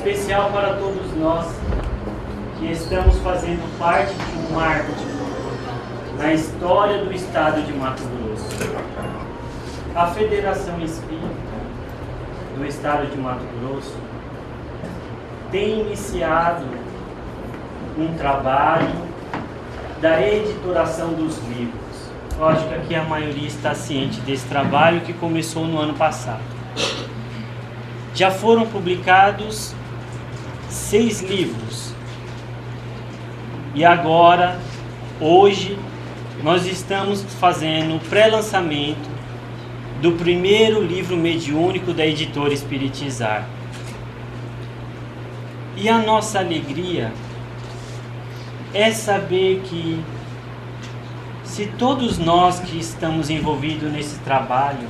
especial para todos nós que estamos fazendo parte de um marco na história do estado de Mato Grosso. A Federação Espírita do estado de Mato Grosso tem iniciado um trabalho da editoração dos livros. Eu acho que aqui a maioria está ciente desse trabalho que começou no ano passado. Já foram publicados 6 livros. E agora, hoje, nós estamos fazendo o pré-lançamento do primeiro livro mediúnico da editora Espiritizar. E a nossa alegria é saber que, se todos nós que estamos envolvidos nesse trabalho,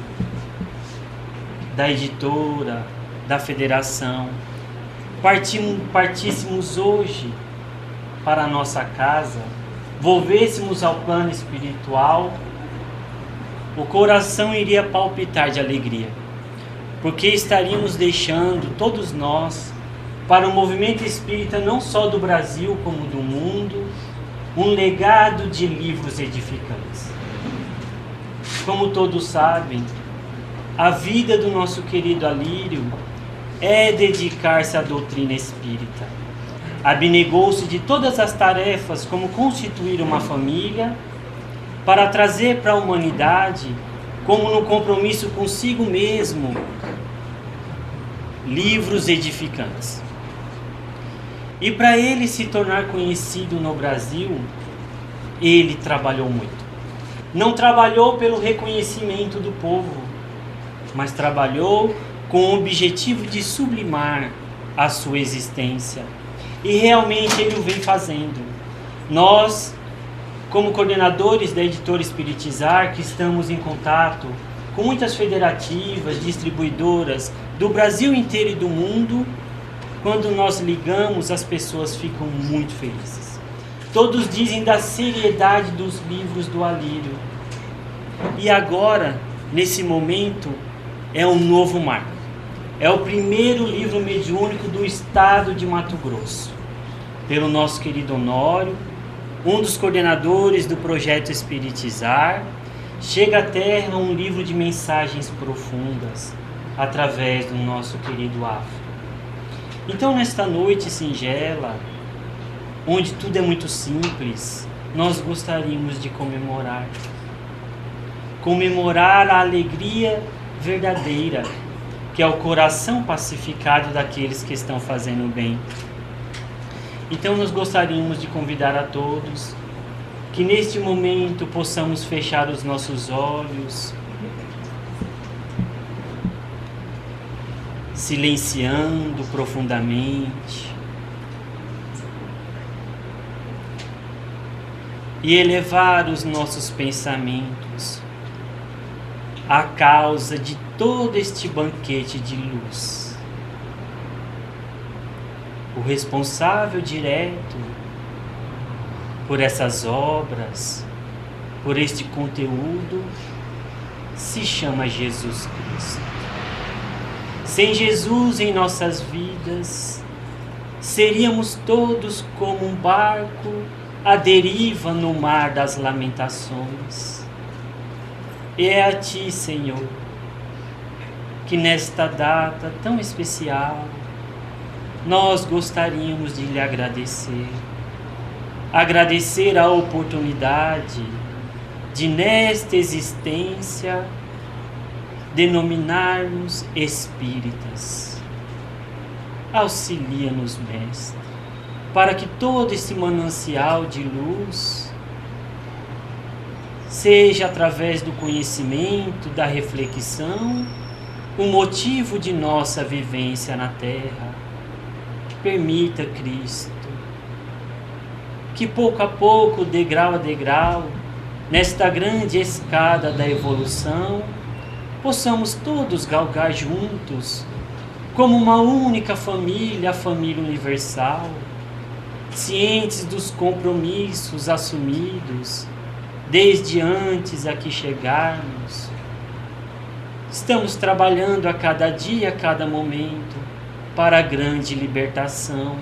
da editora, da federação, partíssemos hoje para a nossa casa, volvêssemos ao plano espiritual, o coração iria palpitar de alegria, porque estaríamos deixando, todos nós, para o movimento espírita não só do Brasil como do mundo, um legado de livros edificantes. Como todos sabem, a vida do nosso querido Alírio é dedicar-se à doutrina espírita. Abnegou-se de todas as tarefas, como constituir uma família, para trazer para a humanidade, como no compromisso consigo mesmo, livros edificantes. E para ele se tornar conhecido no Brasil, ele trabalhou muito. Não trabalhou pelo reconhecimento do povo, mas trabalhou com o objetivo de sublimar a sua existência. E realmente ele o vem fazendo. Nós, como coordenadores da editora Espiritizar, que estamos em contato com muitas federativas, distribuidoras do Brasil inteiro e do mundo, quando nós ligamos, as pessoas ficam muito felizes. Todos dizem da seriedade dos livros do Alírio. E agora, nesse momento, é um novo marco. É o primeiro livro mediúnico do estado de Mato Grosso, pelo nosso querido Honório, um dos coordenadores do projeto Espiritizar. Chega à Terra um livro de mensagens profundas, através do nosso querido Afro. Então, nesta noite singela, onde tudo é muito simples, nós gostaríamos de comemorar a alegria verdadeira, que é o coração pacificado daqueles que estão fazendo bem. Então, nós gostaríamos de convidar a todos que neste momento possamos fechar os nossos olhos, silenciando profundamente e elevar os nossos pensamentos à causa de todo este banquete de luz. O responsável direto por essas obras, por este conteúdo, se chama Jesus Cristo. Sem Jesus em nossas vidas, seríamos todos como um barco à deriva no mar das lamentações. E é a Ti, Senhor, que nesta data tão especial, nós gostaríamos de lhe agradecer. Agradecer a oportunidade de, nesta existência, denominarmos espíritas. Auxilia-nos, Mestre, para que todo esse manancial de luz seja, através do conhecimento, da reflexão, o motivo de nossa vivência na Terra. Permita, Cristo, que pouco a pouco, degrau a degrau, nesta grande escada da evolução, possamos todos galgar juntos, como uma única família, a família universal, cientes dos compromissos assumidos, desde antes a que chegarmos. Estamos trabalhando a cada dia, a cada momento, para a grande libertação.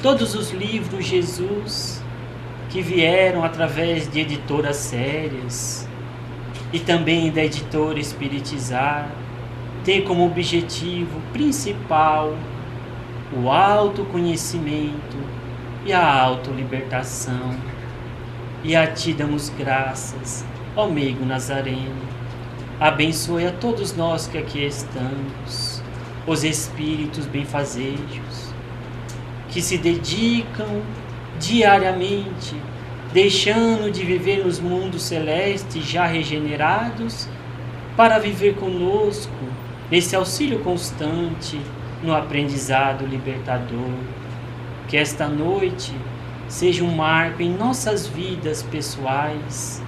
Todos os livros Jesus que vieram através de editoras sérias e também da editora Espiritizar, têm como objetivo principal o autoconhecimento e a autolibertação. E a ti damos graças, ó meigo Nazareno. Abençoe a todos nós que aqui estamos, os espíritos benfazejos, que se dedicam diariamente, deixando de viver nos mundos celestes já regenerados, para viver conosco nesse auxílio constante no aprendizado libertador. Que esta noite seja um marco em nossas vidas pessoais.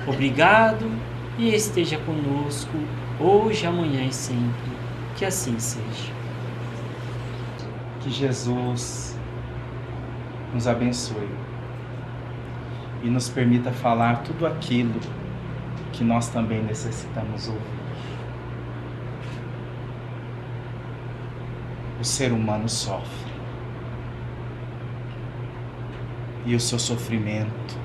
Obrigado e esteja conosco hoje, amanhã e sempre. Que assim seja. Que Jesus nos abençoe e nos permita falar tudo aquilo que nós também necessitamos ouvir. O ser humano sofre. E o seu sofrimento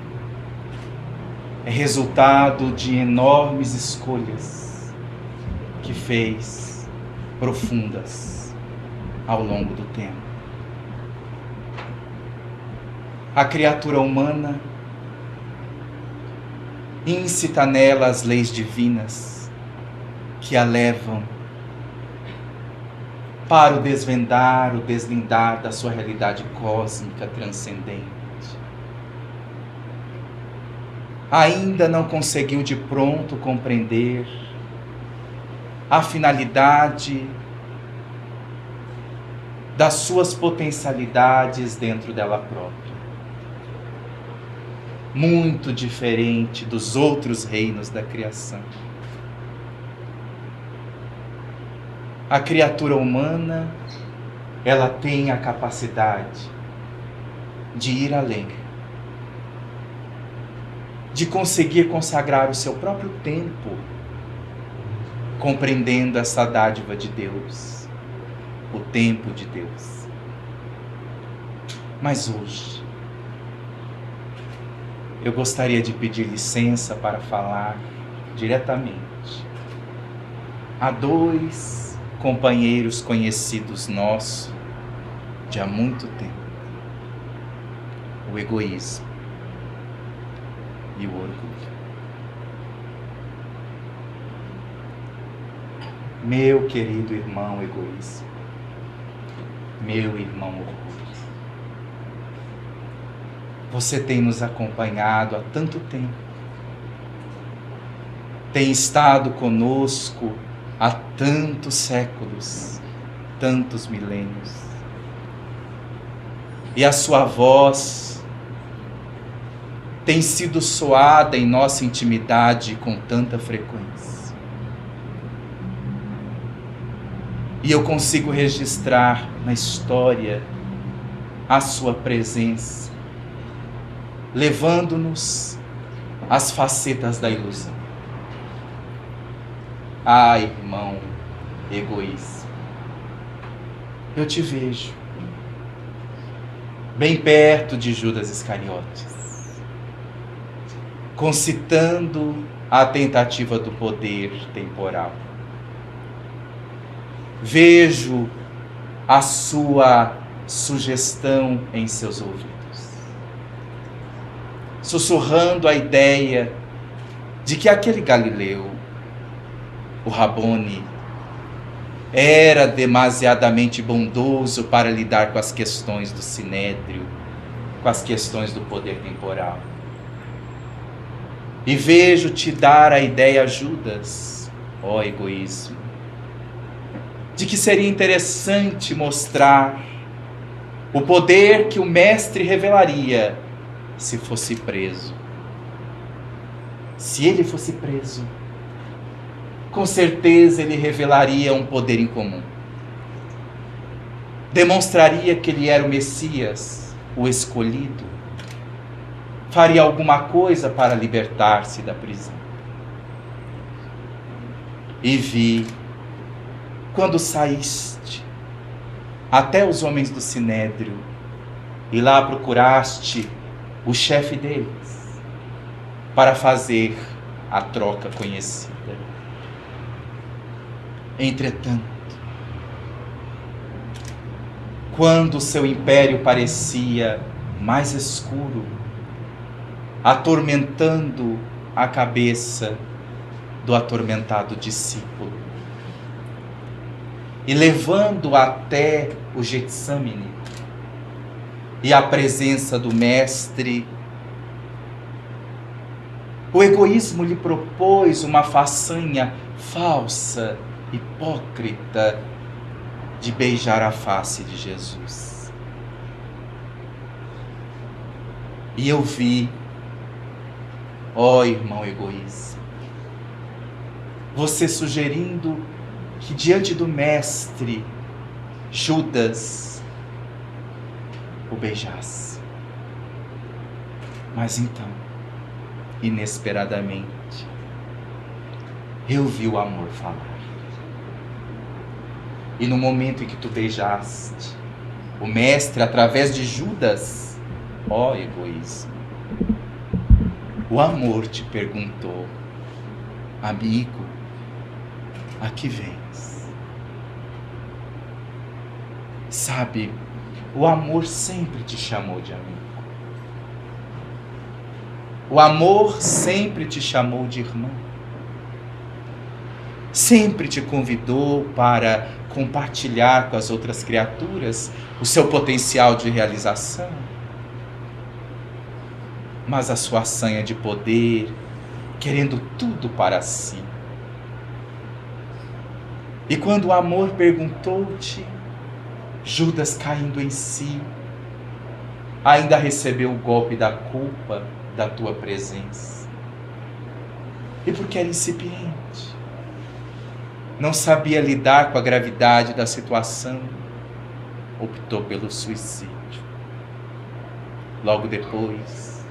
é resultado de enormes escolhas que fez profundas ao longo do tempo. A criatura humana incita nela as leis divinas que a levam para o desvendar, o deslindar da sua realidade cósmica transcendente. Ainda não conseguiu de pronto compreender a finalidade das suas potencialidades dentro dela própria. Muito diferente dos outros reinos da criação. A criatura humana, ela tem a capacidade de ir além, de conseguir consagrar o seu próprio tempo, compreendendo essa dádiva de Deus, o tempo de Deus. Mas hoje, eu gostaria de pedir licença para falar diretamente a dois companheiros conhecidos nossos de há muito tempo: o egoísmo e o orgulho. Meu querido irmão egoísmo, meu irmão orgulho, você tem nos acompanhado há tanto tempo, tem estado conosco há tantos séculos, tantos milênios, e a sua voz tem sido soada em nossa intimidade com tanta frequência. E eu consigo registrar na história a sua presença, levando-nos às facetas da ilusão. Ah, irmão egoísta, eu te vejo bem perto de Judas Iscariotes, concitando a tentativa do poder temporal. Vejo a sua sugestão em seus ouvidos, sussurrando a ideia de que aquele Galileu, o Rabboni, era demasiadamente bondoso para lidar com as questões do sinédrio, com as questões do poder temporal. E vejo-te dar a ideia, Judas, ó egoísmo, de que seria interessante mostrar o poder que o mestre revelaria se fosse preso. Se ele fosse preso, com certeza ele revelaria um poder incomum. Demonstraria que ele era o Messias, o escolhido. Faria alguma coisa para libertar-se da prisão. E vi quando saíste até os homens do Sinédrio e lá procuraste o chefe deles para fazer a troca conhecida. Entretanto, quando o seu império parecia mais escuro, atormentando a cabeça do atormentado discípulo e levando até o Getsêmani e a presença do mestre, o egoísmo lhe propôs uma façanha falsa, hipócrita, de beijar a face de Jesus. E eu vi, ó irmão egoísmo, você sugerindo que diante do mestre, Judas o beijasse. Mas então, inesperadamente, eu vi o amor falar. E no momento em que tu beijaste o mestre através de Judas, ó egoísmo, o amor te perguntou: amigo, a que vens? Sabe, o amor sempre te chamou de amigo. O amor sempre te chamou de irmão. Sempre te convidou para compartilhar com as outras criaturas o seu potencial de realização. Mas a sua sanha de poder, querendo tudo para si. E quando o amor perguntou-te, Judas, caindo em si, ainda recebeu o golpe da culpa da tua presença. E porque era incipiente, não sabia lidar com a gravidade da situação, optou pelo suicídio. Logo depois,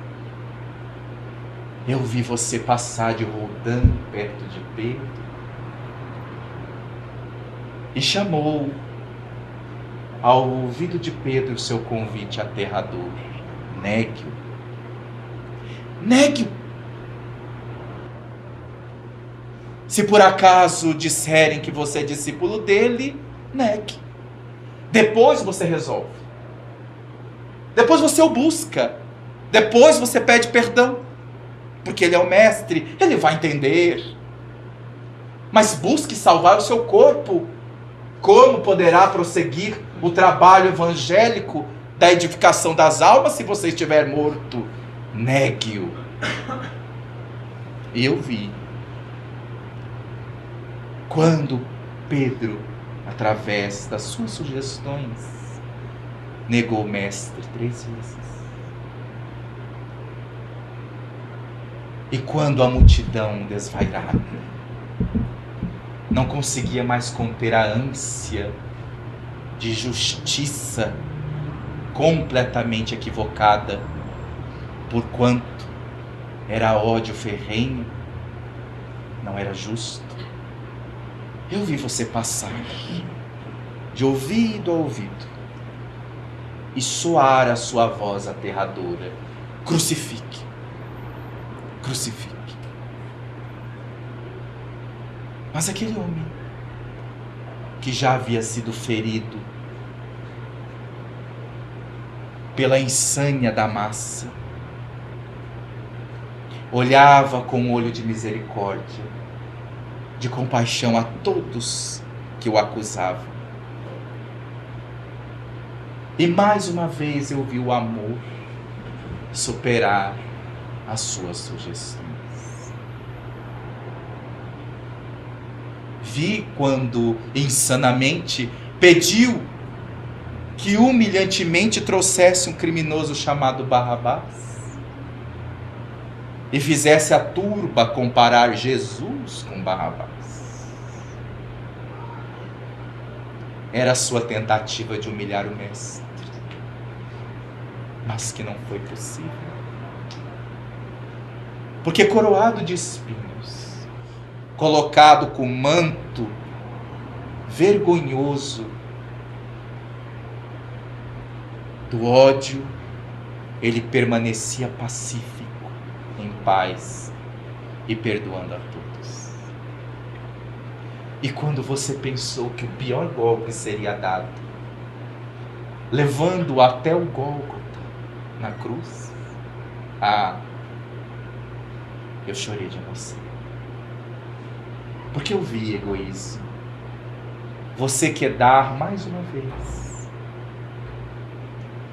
eu vi você passar de rodando perto de Pedro e chamou ao ouvido de Pedro o seu convite aterrador: negue-o. Negue-o. Se por acaso disserem que você é discípulo dele, negue. Depois você resolve. Depois você o busca. Depois você pede perdão. Porque ele é o mestre, ele vai entender. Mas busque salvar o seu corpo. Como poderá prosseguir o trabalho evangélico da edificação das almas se você estiver morto? Negue-o. E eu vi. Quando Pedro, através das suas sugestões, negou o mestre 3 vezes. E quando a multidão desvairada não conseguia mais conter a ânsia de justiça completamente equivocada, porquanto era ódio ferrenho, não era justo, eu vi você passar de ouvido a ouvido e soar a sua voz aterradora: crucifique, crucifique. Mas aquele homem que já havia sido ferido pela insânia da massa, olhava com um olho de misericórdia, de compaixão a todos que o acusavam. E mais uma vez eu vi o amor superar as suas sugestões. Vi quando insanamente pediu que humilhantemente trouxesse um criminoso chamado Barrabás e fizesse a turba comparar Jesus com Barrabás. Era a sua tentativa de humilhar o mestre, mas que não foi possível. Porque coroado de espinhos, colocado com manto vergonhoso do ódio, ele permanecia pacífico, em paz e perdoando a todos. E quando você pensou que o pior golpe seria dado, levando-o até o Gólgota, na cruz, eu chorei de emoção. Porque eu vi egoísmo. Você quer dar mais uma vez.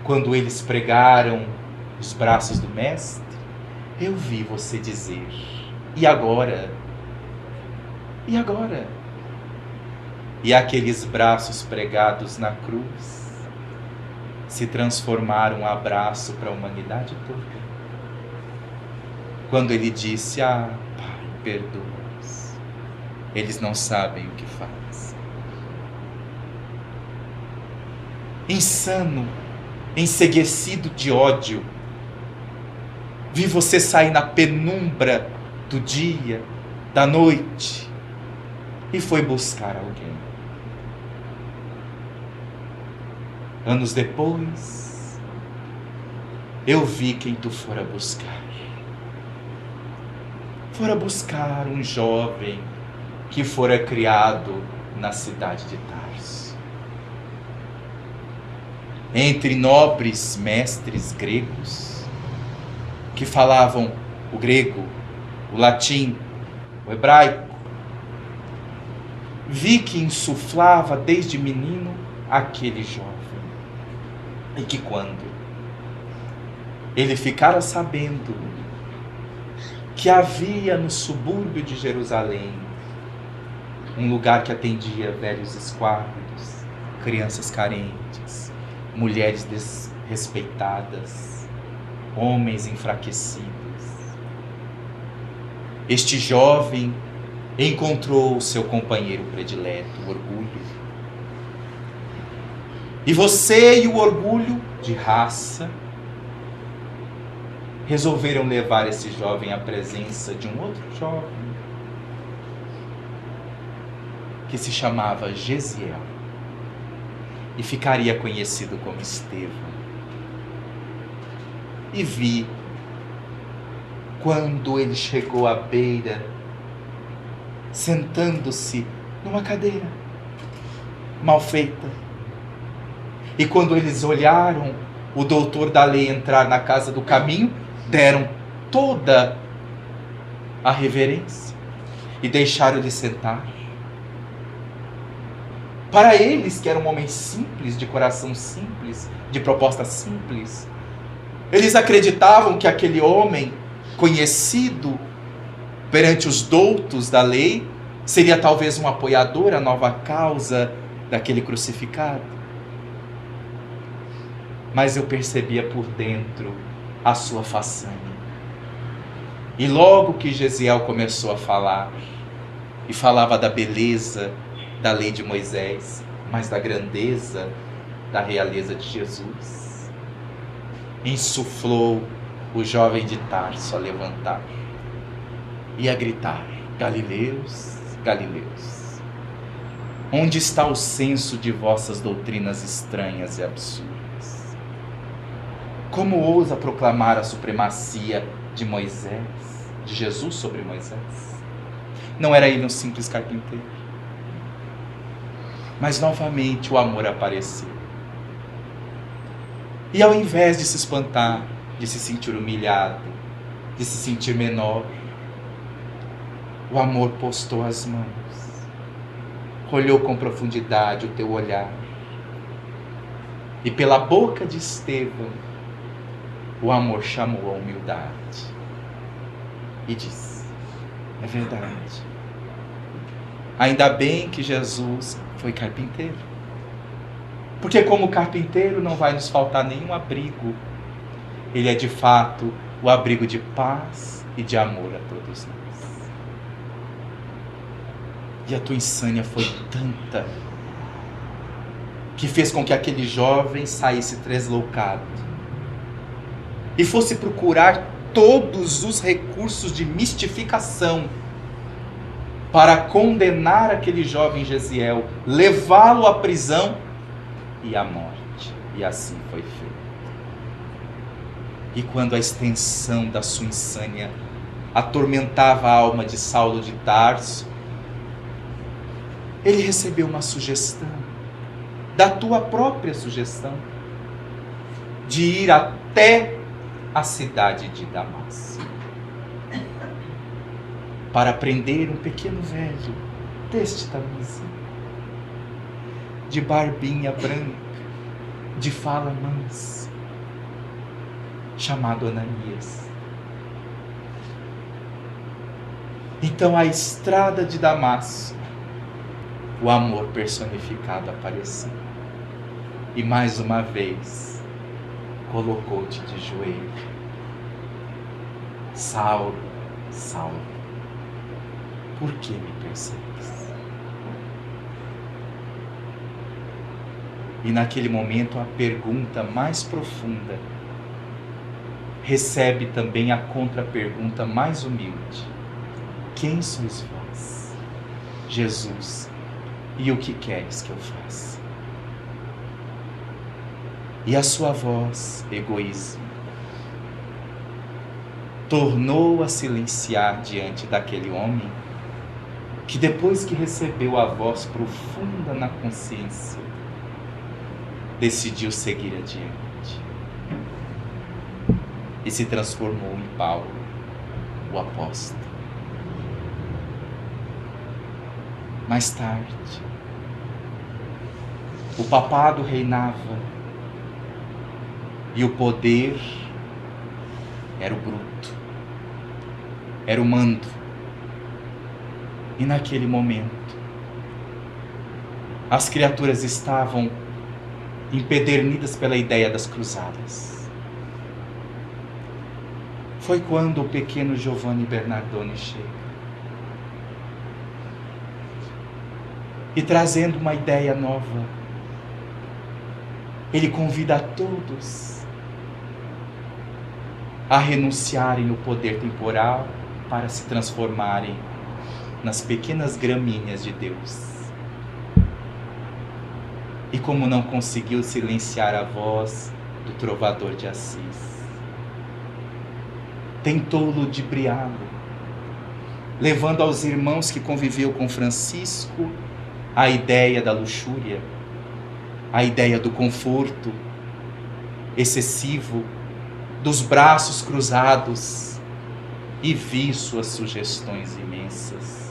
Quando eles pregaram os braços do Mestre, eu vi você dizer: e agora? E agora? E aqueles braços pregados na cruz se transformaram um abraço para a humanidade toda. Quando ele disse: Pai, perdoa-os, eles não sabem o que fazem. Insano, enceguecido de ódio, vi você sair na penumbra do dia, da noite, e foi buscar alguém. Anos depois, eu vi quem tu fora buscar. Fora buscar um jovem que fora criado na cidade de Tarso. Entre nobres mestres gregos, que falavam o grego, o latim, o hebraico, vi que insuflava desde menino aquele jovem. E que quando ele ficara sabendo que havia no subúrbio de Jerusalém um lugar que atendia velhos esquálidos, crianças carentes, mulheres desrespeitadas, homens enfraquecidos, este jovem encontrou o seu companheiro predileto, o orgulho. E você e o orgulho de raça resolveram levar esse jovem à presença de um outro jovem que se chamava Gesiel e ficaria conhecido como Estevão. E vi, quando ele chegou à beira, sentando-se numa cadeira mal feita, e quando eles olharam o doutor da lei entrar na casa do caminho, deram toda a reverência e deixaram ele sentar. Para eles, que eram homens simples, de coração simples, de proposta simples, eles acreditavam que aquele homem conhecido perante os doutos da lei seria talvez um apoiador à nova causa daquele crucificado. Mas eu percebia por dentro a sua façanha. E logo que Gesiel começou a falar, e falava da beleza da lei de Moisés, mas da grandeza da realeza de Jesus, insuflou o jovem de Tarso a levantar e a gritar: Galileus, Galileus, onde está o senso de vossas doutrinas estranhas e absurdas? Como ousa proclamar a supremacia de Moisés, de Jesus sobre Moisés? Não era ele um simples carpinteiro? Mas novamente o amor apareceu. E ao invés de se espantar, de se sentir humilhado, de se sentir menor, o amor postou as mãos, olhou com profundidade o teu olhar, e pela boca de Estevão, o amor chamou a humildade e disse: é verdade. Ainda bem que Jesus foi carpinteiro. Porque como carpinteiro não vai nos faltar nenhum abrigo. Ele é de fato o abrigo de paz e de amor a todos nós. E a tua insânia foi tanta que fez com que aquele jovem saísse tresloucado e fosse procurar todos os recursos de mistificação para condenar aquele jovem Gesiel, levá-lo à prisão e à morte. E assim foi feito. E quando a extensão da sua insânia atormentava a alma de Saulo de Tarso, ele recebeu uma sugestão, da tua própria sugestão, de ir até a cidade de Damasco, para prender um pequeno velho deste tamanhozinho, de barbinha branca, de fala mansa, chamado Ananias. Então, a estrada de Damasco, o amor personificado apareceu. E mais uma vez, colocou-te de joelho. Saulo, Saulo, por que me persegues? E naquele momento, a pergunta mais profunda recebe também a contra-pergunta mais humilde. Quem sois vós, Jesus, e o que queres que eu faça? E a sua voz, egoísmo, tornou a silenciar diante daquele homem que, depois que recebeu a voz profunda na consciência, decidiu seguir adiante e se transformou em Paulo, o apóstolo. Mais tarde, o papado reinava e o poder era o bruto, era o mando. E naquele momento, as criaturas estavam empedernidas pela ideia das cruzadas. Foi quando o pequeno Giovanni Bernardoni chega e, trazendo uma ideia nova, ele convida a todos a renunciarem ao poder temporal para se transformarem nas pequenas graminhas de Deus. E como não conseguiu silenciar a voz do trovador de Assis, tentou ludibriá-lo, levando aos irmãos que conviveu com Francisco a ideia da luxúria, a ideia do conforto excessivo, dos braços cruzados, e vi suas sugestões imensas.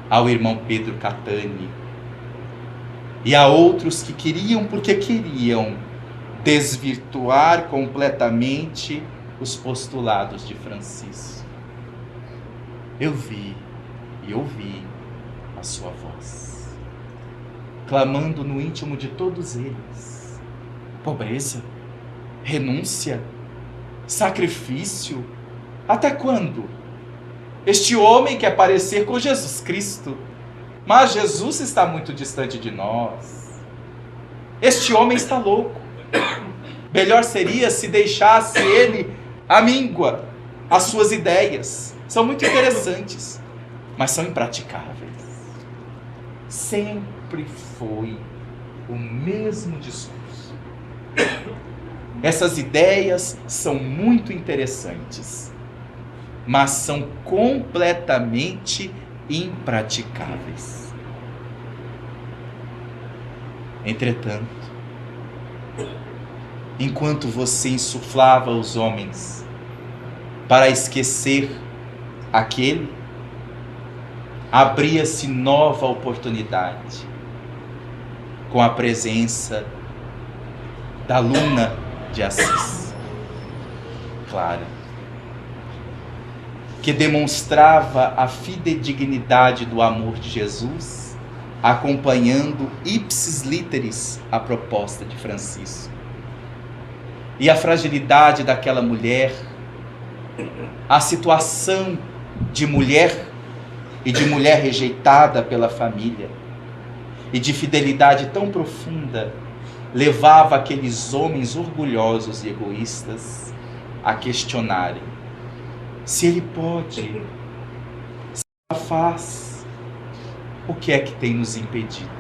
Ao irmão Pedro Catani e a outros que queriam, porque queriam, desvirtuar completamente os postulados de Francisco. Eu vi e ouvi a sua voz, clamando no íntimo de todos eles: pobreza, renúncia, sacrifício, até quando? Este homem quer parecer com Jesus Cristo, mas Jesus está muito distante de nós. Este homem está louco. Melhor seria se deixasse ele a míngua. As suas ideias são muito interessantes, mas são impraticáveis. Sempre foi o mesmo discurso. Essas ideias são muito interessantes, mas são completamente impraticáveis. Entretanto, enquanto você insuflava os homens para esquecer aquele, abria-se nova oportunidade com a presença da Luna de Assis, Clara, que demonstrava a fidedignidade do amor de Jesus, acompanhando ipsis literis a proposta de Francisco. E a fragilidade daquela mulher, a situação de mulher e de mulher rejeitada pela família, e de fidelidade tão profunda, levava aqueles homens orgulhosos e egoístas a questionarem se ele pode, se faz, o que é que tem nos impedido?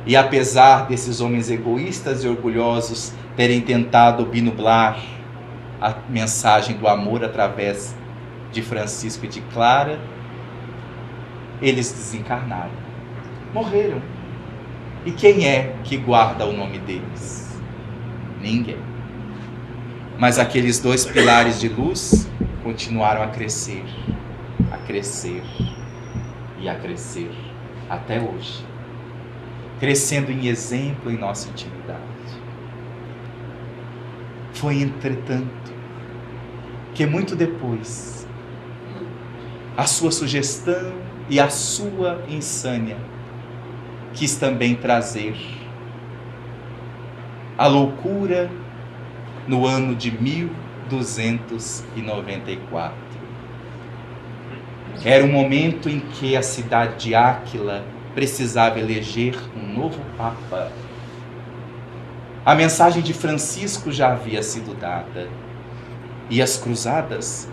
E apesar desses homens egoístas e orgulhosos terem tentado obnubilar a mensagem do amor através de Francisco e de Clara, eles desencarnaram, morreram. E quem é que guarda o nome deles? Ninguém. Mas aqueles dois pilares de luz continuaram a crescer e a crescer até hoje, crescendo em exemplo em nossa intimidade. Foi, entretanto, que muito depois, a sua sugestão e a sua insânia quis também trazer a loucura no ano de 1294. Era um momento em que a cidade de Áquila precisava eleger um novo papa. A mensagem de Francisco já havia sido dada, e as cruzadas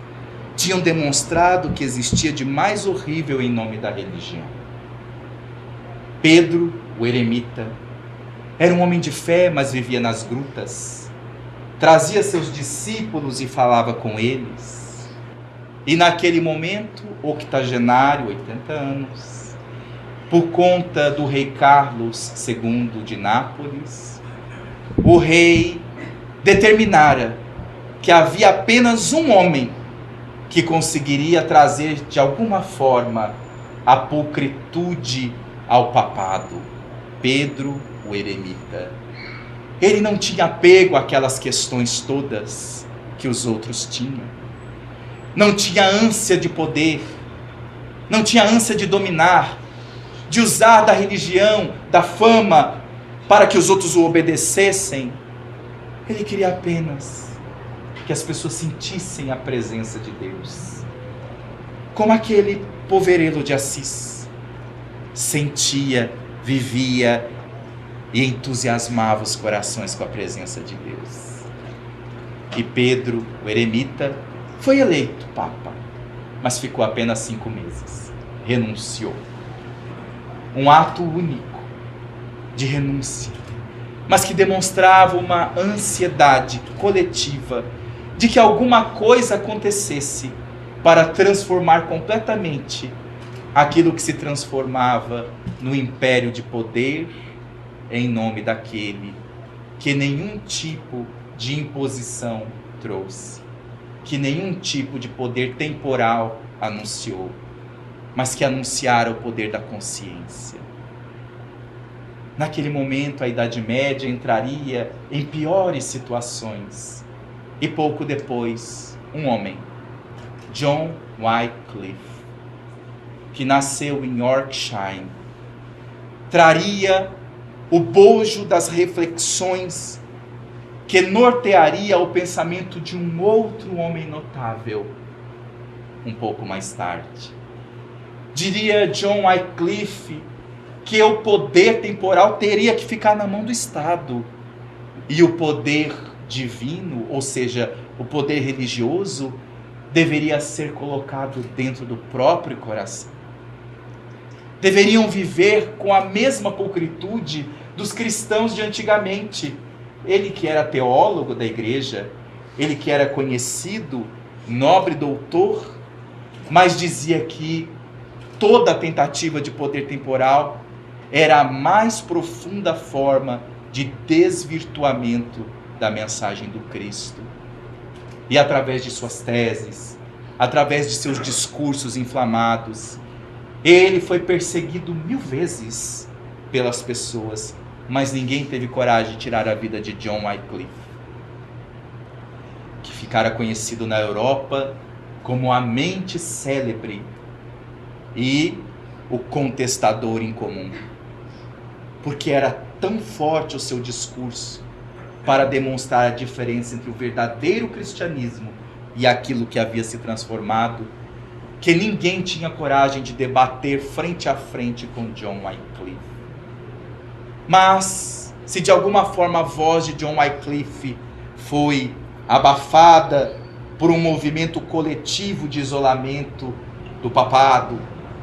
tinham demonstrado o que existia de mais horrível em nome da religião. Pedro, o eremita, era um homem de fé, mas vivia nas grutas. Trazia seus discípulos e falava com eles. E naquele momento, octogenário, 80 anos, por conta do rei Carlos II de Nápoles, o rei determinara que havia apenas um homem que conseguiria trazer de alguma forma a pulcritude ao papado: Pedro, o eremita. Ele não tinha apego àquelas questões todas que os outros tinham. Não tinha ânsia de poder, não tinha ânsia de dominar, de usar da religião, da fama, para que os outros o obedecessem. Ele queria apenas que as pessoas sentissem a presença de Deus, como aquele poverelo de Assis sentia, vivia e entusiasmava os corações com a presença de Deus. E Pedro, o eremita, foi eleito papa, mas ficou apenas 5 meses. Renunciou. Um ato único de renúncia, mas que demonstrava uma ansiedade coletiva de que alguma coisa acontecesse para transformar completamente aquilo que se transformava no império de poder em nome daquele que nenhum tipo de imposição trouxe, que nenhum tipo de poder temporal anunciou, mas que anunciara o poder da consciência. Naquele momento, a Idade Média entraria em piores situações. E pouco depois, um homem, John Wycliffe, que nasceu em Yorkshire, traria o bojo das reflexões que nortearia o pensamento de um outro homem notável, um pouco mais tarde. Diria John Wycliffe que o poder temporal teria que ficar na mão do Estado, e o poder divino, ou seja, o poder religioso, deveria ser colocado dentro do próprio coração. Deveriam viver com a mesma pulcritude dos cristãos de antigamente. Ele que era teólogo da igreja, ele que era conhecido, nobre doutor, mas dizia que toda tentativa de poder temporal era a mais profunda forma de desvirtuamento da mensagem do Cristo. E através de suas teses, através de seus discursos inflamados, ele foi perseguido 1000 vezes pelas pessoas, mas ninguém teve coragem de tirar a vida de John Wycliffe, que ficara conhecido na Europa como a mente célebre e o contestador incomum, porque era tão forte o seu discurso para demonstrar a diferença entre o verdadeiro cristianismo e aquilo que havia se transformado, que ninguém tinha coragem de debater frente a frente com John Wycliffe. Mas, se de alguma forma a voz de John Wycliffe foi abafada por um movimento coletivo de isolamento do papado,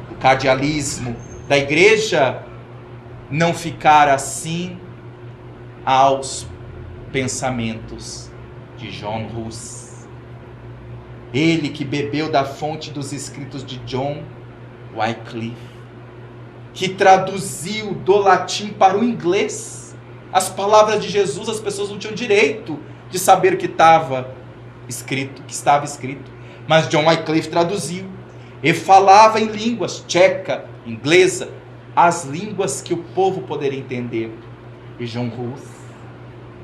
do cardealismo, da igreja, não ficar assim aos pensamentos de John Hus. Ele que bebeu da fonte dos escritos de John Wycliffe, que traduziu do latim para o inglês as palavras de Jesus. As pessoas não tinham direito de saber o que estava escrito, mas John Wycliffe traduziu e falava em línguas tcheca, inglesa, as línguas que o povo poderia entender. E John Hus,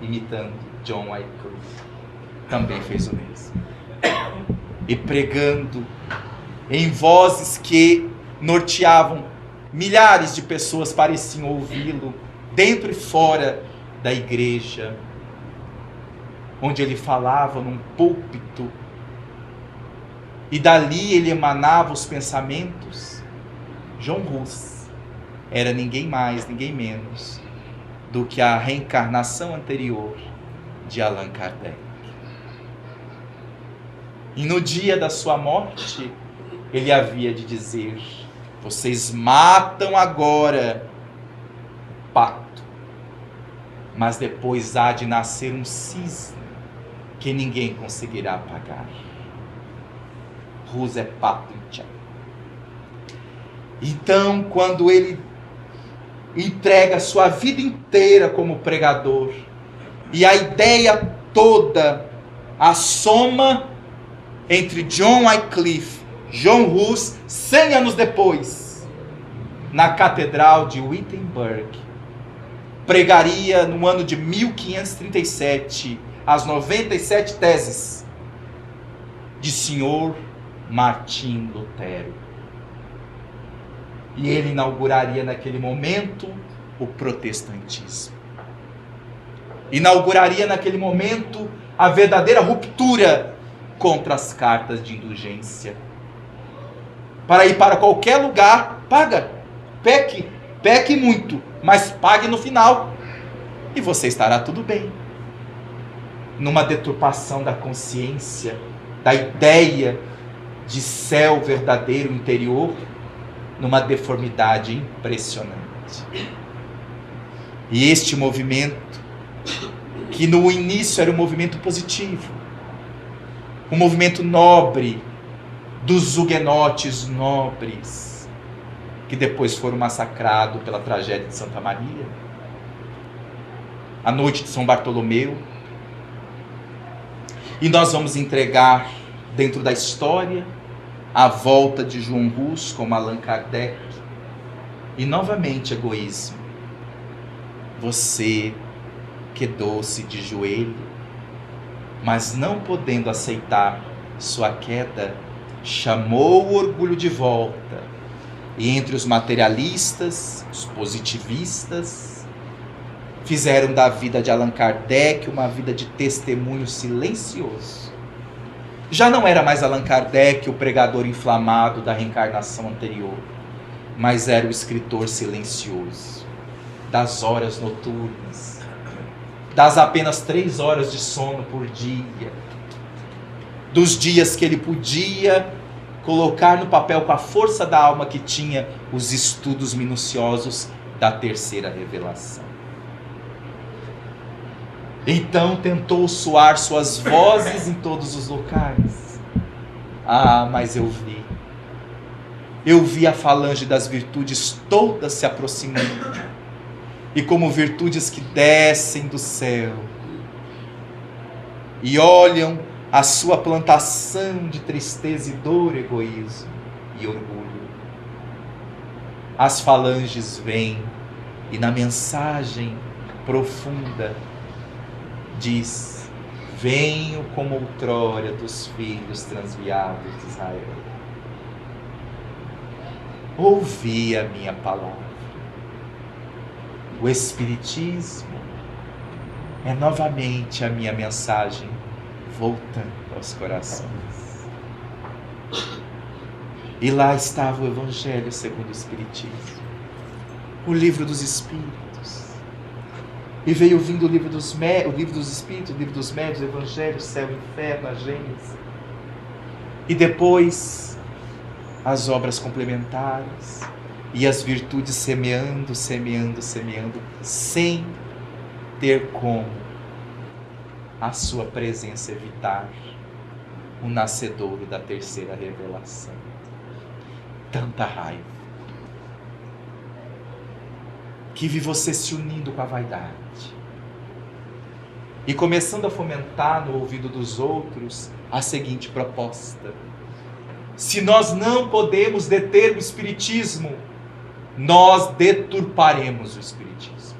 imitando John Wycliffe, também fez o mesmo, e pregando em vozes que norteavam milhares de pessoas, pareciam ouvi-lo dentro e fora da igreja, onde ele falava num púlpito, e dali ele emanava os pensamentos. John Hus era ninguém mais, ninguém menos do que a reencarnação anterior de Allan Kardec. E no dia da sua morte, ele havia de dizer: vocês matam agora o pato, mas depois há de nascer um cisne que ninguém conseguirá apagar. Hus é pato em tcheco. Então, quando ele entrega a sua vida inteira como pregador, e a ideia toda, a soma entre John Wycliffe e John Hus, 100 anos depois, na Catedral de Wittenberg, pregaria no ano de 1537 as 97 teses de Senhor Martim Lutero. E ele inauguraria naquele momento o protestantismo. Inauguraria naquele momento a verdadeira ruptura contra as cartas de indulgência. Para ir para qualquer lugar, paga, peque muito, mas pague no final, e você estará tudo bem. Numa deturpação da consciência, da ideia de céu verdadeiro interior, numa deformidade impressionante. E este movimento, que no início era um movimento positivo, um movimento nobre, dos huguenotes nobres, que depois foram massacrados pela tragédia de Santa Maria, a noite de São Bartolomeu. E nós vamos entregar dentro da história a volta de John Hus como Allan Kardec. E novamente egoísmo. Você quedou-se de joelho, mas não podendo aceitar sua queda, chamou o orgulho de volta. E entre os materialistas, os positivistas, fizeram da vida de Allan Kardec uma vida de testemunho silencioso. Já não era mais Allan Kardec o pregador inflamado da reencarnação anterior, mas era o escritor silencioso, das horas noturnas, das apenas 3 horas de sono por dia, dos dias que ele podia colocar no papel com a força da alma que tinha os estudos minuciosos da terceira revelação. Então tentou soar suas vozes em todos os locais. Ah, mas eu vi a falange das virtudes todas se aproximando, e como virtudes que descem do céu e olham a sua plantação de tristeza e dor, egoísmo e orgulho. As falanges vêm e na mensagem profunda diz: venho como outrora dos filhos transviados de Israel. Ouvi a minha palavra. O Espiritismo é novamente a minha mensagem voltando aos corações. E lá estava o Evangelho segundo o Espiritismo, o livro dos Espíritos. E veio vindo o livro dos Espíritos, o livro dos Médiuns, o Evangelho, Céu e Inferno, a Gênesis. E depois, as obras complementares e as virtudes semeando, sem ter como a sua presença evitar o nascedouro da terceira revelação. Tanta raiva. Que vi você se unindo com a vaidade e começando a fomentar no ouvido dos outros a seguinte proposta: se nós não podemos deter o Espiritismo, nós deturparemos o Espiritismo.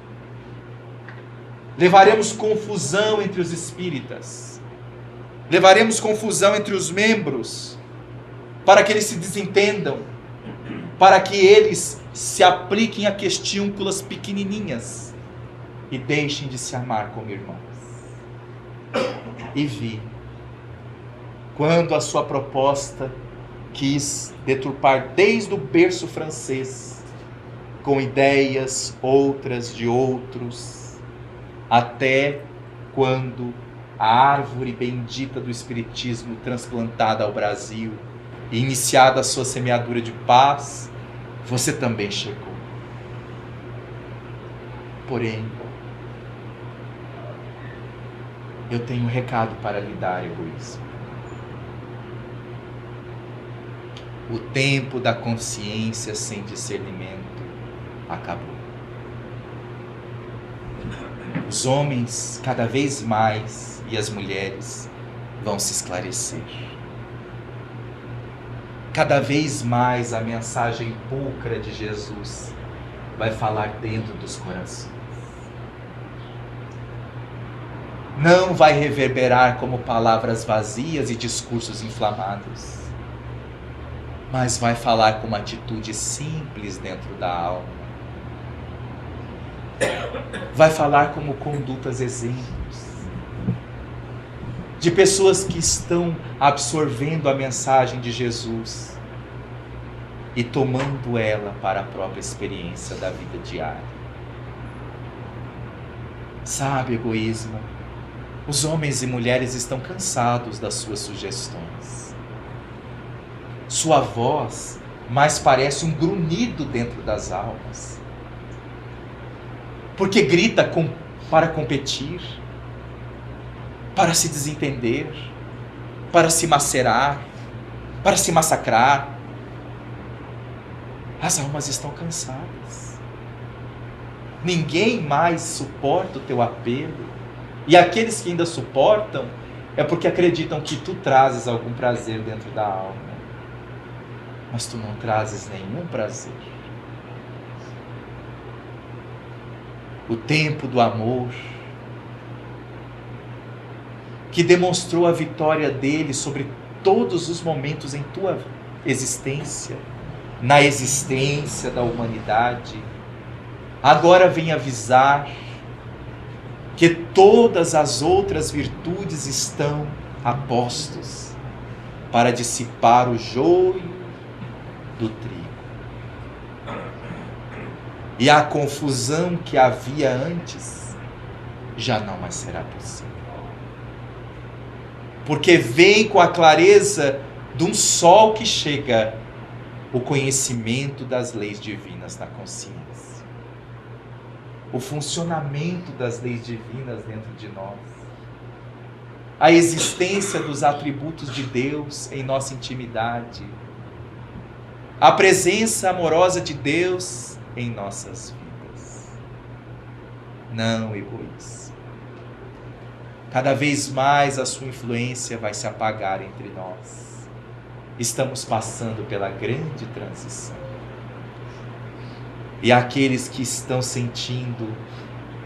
Levaremos confusão entre os espíritas, levaremos confusão entre os membros, para que eles se desentendam, para que eles se apliquem a questiúnculas pequenininhas e deixem de se amar como irmãos. E vi, quando a sua proposta quis deturpar desde o berço francês, com ideias outras de outros, até quando a árvore bendita do Espiritismo transplantada ao Brasil e iniciada a sua semeadura de paz, você também chegou. Porém, eu tenho um recado para lhe dar, egoísmo. O tempo da consciência sem discernimento acabou. Os homens, cada vez mais, e as mulheres vão se esclarecer. Cada vez mais a mensagem pulcra de Jesus vai falar dentro dos corações. Não vai reverberar como palavras vazias e discursos inflamados, mas vai falar com uma atitude simples dentro da alma. Vai falar como condutas exemplos de pessoas que estão absorvendo a mensagem de Jesus e tomando ela para a própria experiência da vida diária. Sabe, egoísmo, os homens e mulheres estão cansados das suas sugestões. Sua voz mais parece um grunhido dentro das almas, porque grita para competir, para se desentender, para se macerar, para se massacrar. As almas estão cansadas. Ninguém mais suporta o teu apelo. E aqueles que ainda suportam é porque acreditam que tu trazes algum prazer dentro da alma. Mas tu não trazes nenhum prazer. O tempo do amor, que demonstrou a vitória dele sobre todos os momentos em tua existência, na existência da humanidade, agora vem avisar que todas as outras virtudes estão a postos para dissipar o joio do trigo. E a confusão que havia antes já não mais será possível. Porque vem com a clareza de um sol que chega o conhecimento das leis divinas na consciência. O funcionamento das leis divinas dentro de nós. A existência dos atributos de Deus em nossa intimidade. A presença amorosa de Deus em nossas vidas. Não, egoísmo. Cada vez mais a sua influência vai se apagar entre nós. Estamos passando pela grande transição. E aqueles que estão sentindo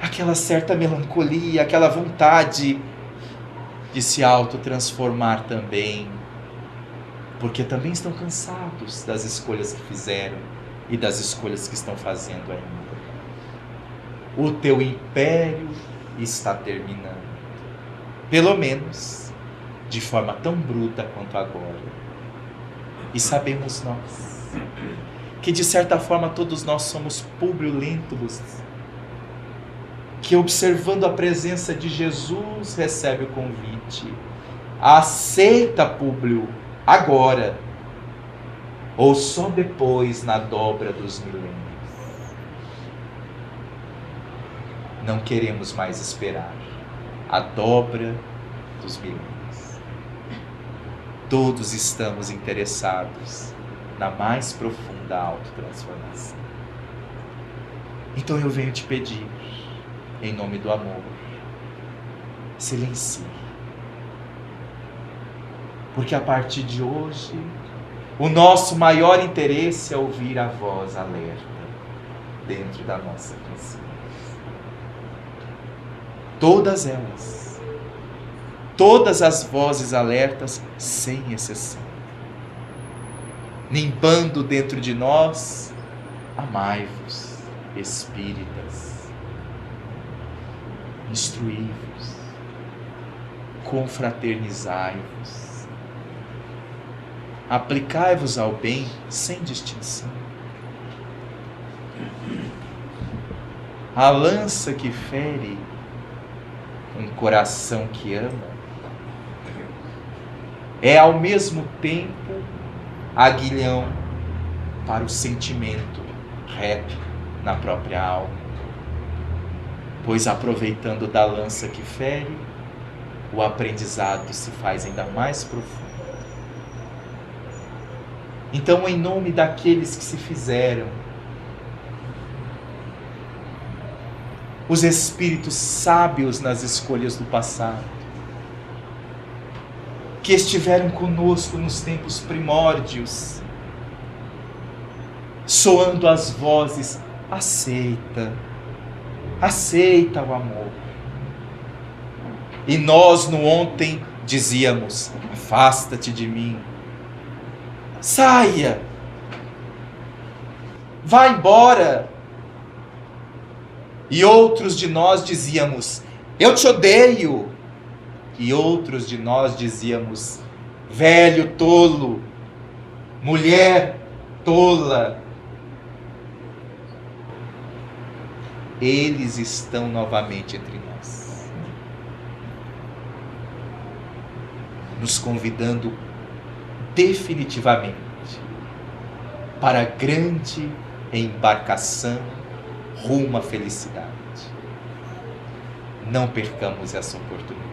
aquela certa melancolia, aquela vontade de se autotransformar também, porque também estão cansados das escolhas que fizeram e das escolhas que estão fazendo ainda. O teu império está terminando, pelo menos de forma tão bruta quanto agora. E sabemos nós que de certa forma todos nós somos Públio Lentulus, que observando a presença de Jesus recebe o convite. Aceita, Públio, agora. ou só depois na dobra dos milênios? Não queremos mais esperar a dobra dos milênios. Todos estamos interessados na mais profunda autotransformação. Então eu venho te pedir, em nome do amor, silencie. Porque a partir de hoje, o nosso maior interesse é ouvir a voz alerta dentro da nossa consciência. Todas elas, todas as vozes alertas, sem exceção, nimbando dentro de nós: amai-vos, espíritas, instruí-vos, confraternizai-vos, aplicai-vos ao bem sem distinção. A lança que fere um coração que ama é ao mesmo tempo aguilhão para o sentimento reto na própria alma, pois aproveitando da lança que fere, o aprendizado se faz ainda mais profundo. Então, em nome daqueles que se fizeram os espíritos sábios nas escolhas do passado, que estiveram conosco nos tempos primórdios, soando as vozes: aceita, aceita o amor. E nós no ontem dizíamos: afasta-te de mim, saia, vá embora. E outros de nós dizíamos: eu te odeio. E outros de nós dizíamos: velho tolo, mulher tola. Eles estão novamente entre nós, nos convidando definitivamente para a grande embarcação rumo à felicidade. Não percamos essa oportunidade.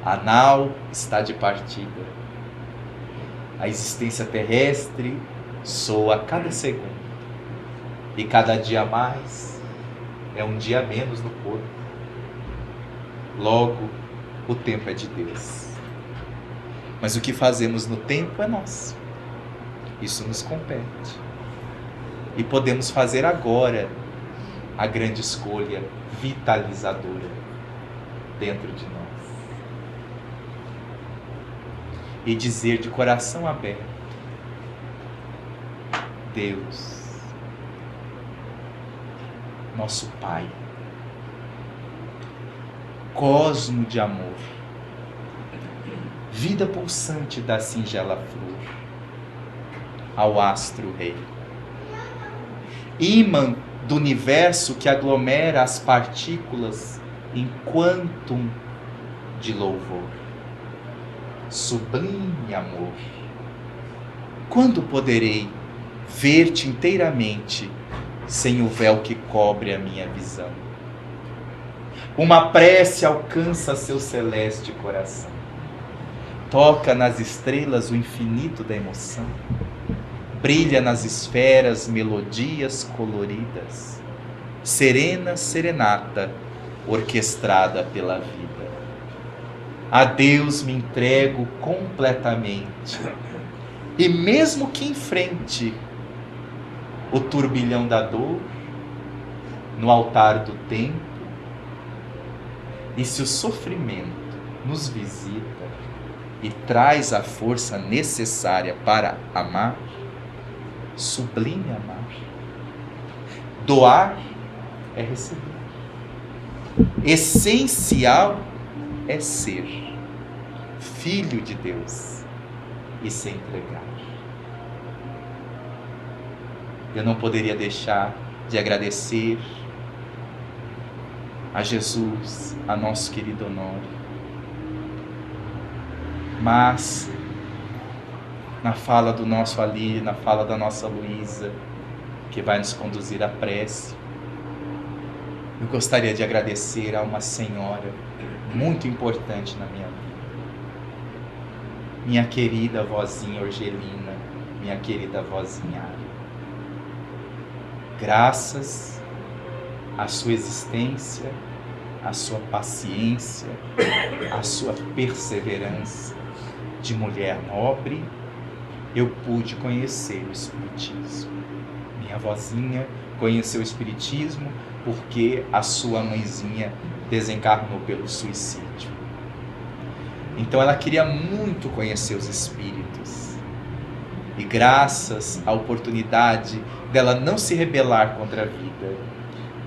A nau está de partida. A existência terrestre soa a cada segundo. E cada dia a mais é um dia a menos no corpo. Logo, o tempo é de Deus. Mas o que fazemos no tempo é nosso. Isso nos compete. E podemos fazer agora a grande escolha vitalizadora dentro de nós. E dizer de coração aberto: Deus, nosso Pai, cosmo de amor, vida pulsante da singela flor, ao astro rei, ímã do universo que aglomera as partículas em quantum de louvor. Sublime amor, quando poderei ver-te inteiramente sem o véu que cobre a minha visão? Uma prece alcança seu celeste coração, toca nas estrelas o infinito da emoção, brilha nas esferas melodias coloridas, serena serenata orquestrada pela vida. A Deus me entrego completamente, e mesmo que enfrente o turbilhão da dor no altar do tempo, e se o sofrimento nos visita e traz a força necessária para amar, sublime amar. Doar é receber. Essencial é ser filho de Deus e se entregar. Eu não poderia deixar de agradecer a Jesus, a nosso querido Honório, mas na fala do nosso Ali, na fala da nossa Luísa, que vai nos conduzir à prece. Eu gostaria de agradecer a uma senhora muito importante na minha vida. Minha querida vozinha Orgelina, minha querida vozinha Ari. Graças à sua existência, à sua paciência, à sua perseverança de mulher nobre, eu pude conhecer o Espiritismo. Minha vozinha conheceu o Espiritismo porque a sua mãezinha desencarnou pelo suicídio. Então ela queria muito conhecer os espíritos. E graças à oportunidade dela não se rebelar contra a vida,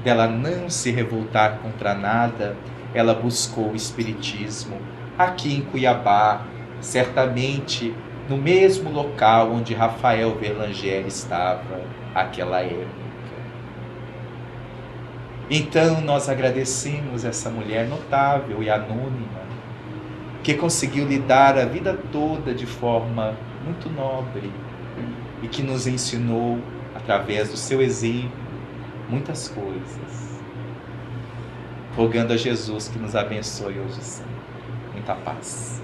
dela não se revoltar contra nada, ela buscou o Espiritismo aqui em Cuiabá, certamente no mesmo local onde Rafael Verlangeri estava naquela época. Então nós agradecemos essa mulher notável e anônima, que conseguiu lidar a vida toda de forma muito nobre e que nos ensinou, através do seu exemplo, muitas coisas. Rogando a Jesus que nos abençoe hoje sempre. Muita paz.